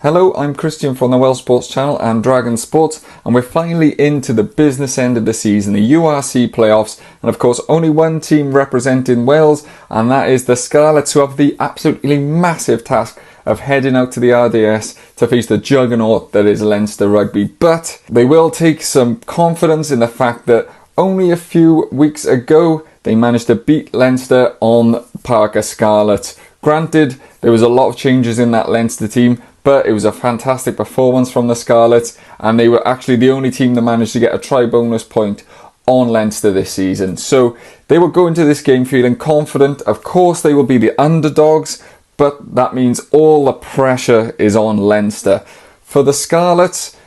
Hello, I'm Christian from the Welsh Sports channel and DragonSports, and we're finally into the business end of the season, the URC playoffs, and of course only one team representing Wales, and that is the Scarlets, who have the absolutely massive task of heading out to the RDS to face the juggernaut that is Leinster Rugby. But they will take some confidence in the fact that only a few weeks ago they managed to beat Leinster on Parker Scarlets. Granted, there was a lot of changes in that Leinster team, but it was a fantastic performance from the Scarlets, and they were actually the only team that managed to get a try bonus point on Leinster this season. So they will go into this game feeling confident. Of course, they will be the underdogs, but that means all the pressure is on Leinster. For the Scarlets,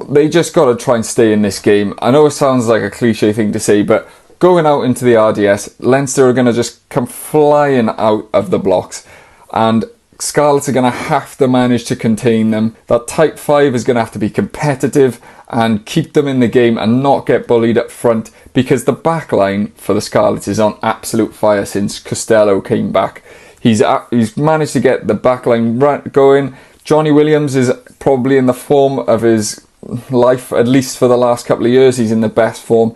they just got to try and stay in this game. I know it sounds like a cliche thing to say, but going out into the RDS, Leinster are going to just come flying out of the blocks, and Scarlets are going to have to manage to contain them. That tight five is going to have to be competitive and keep them in the game and not get bullied up front, because the back line for the Scarlets is on absolute fire since Costello came back. He's managed to get the back line going. Johnny Williams is probably in the form of his life, at least for the last couple of years. He's in the best form.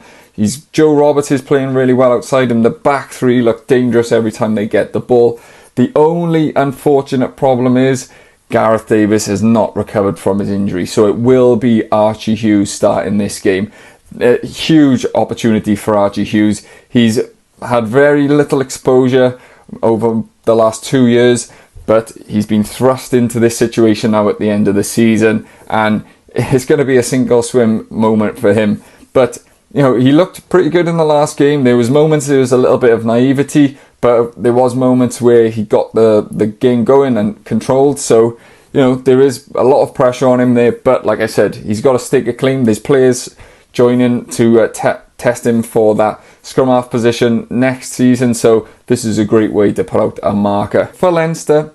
Joe Roberts is playing really well outside him. The back three look dangerous every time they get the ball. The only unfortunate problem is Gareth Davies has not recovered from his injury, so it will be Archie Hughes starting this game. A huge opportunity for Archie Hughes. He's had very little exposure over the last 2 years, but he's been thrust into this situation now at the end of the season, and it's going to be a sink or swim moment for him. But you know, he looked pretty good in the last game. There was moments there was a little bit of naivety, but there was moments where he got the game going and controlled. So, you know, there is a lot of pressure on him there. But like I said, he's got to stake a claim. There's players joining to test him for that scrum half position next season. So this is a great way to put out a marker. For Leinster,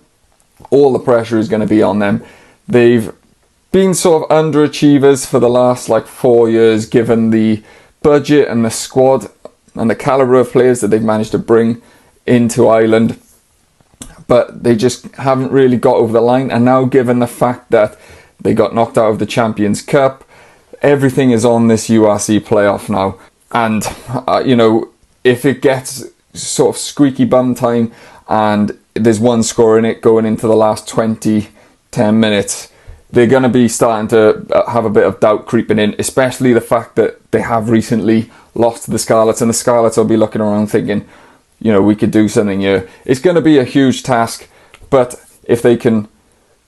all the pressure is going to be on them. They've been sort of underachievers for the last 4 years, given the budget and the squad and the calibre of players that they've managed to bring into Ireland, but they just haven't really got over the line. And now, given the fact that they got knocked out of the Champions Cup, everything is on this URC playoff now. And you know, if it gets sort of squeaky bum time and there's one score in it going into the last 10 minutes, they're going to be starting to have a bit of doubt creeping in, especially the fact that they have recently lost to the Scarlets, and the Scarlets will be looking around thinking, you know, we could do something here. It's going to be a huge task, but if they can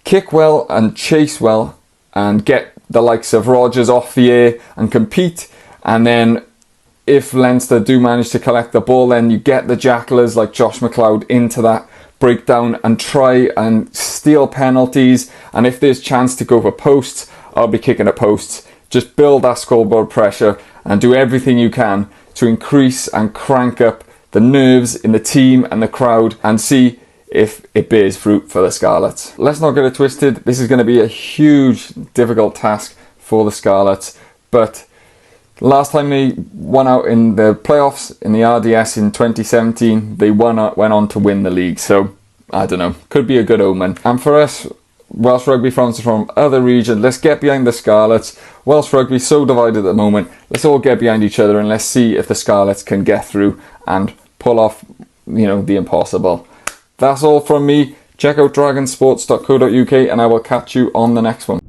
kick well and chase well and get the likes of Rogers off the air and compete, and then if Leinster do manage to collect the ball, then you get the jackalers like Josh McLeod into that breakdown and try and steal penalties. And if there's chance to go for posts, I'll be kicking at posts. Just build that scoreboard pressure and do everything you can to increase and crank up the nerves in the team and the crowd, and see if it bears fruit for the Scarlets. Let's not get it twisted. This is going to be a huge, difficult task for the Scarlets, but last time they won out in the playoffs in the RDS in 2017, they went on to win the league. So, I don't know, could be a good omen. And for us, Welsh rugby fans from other regions, let's get behind the Scarlets. Welsh rugby is so divided at the moment. Let's all get behind each other and let's see if the Scarlets can get through and pull off, you know, the impossible. That's all from me. Check out dragonsports.co.uk and I will catch you on the next one.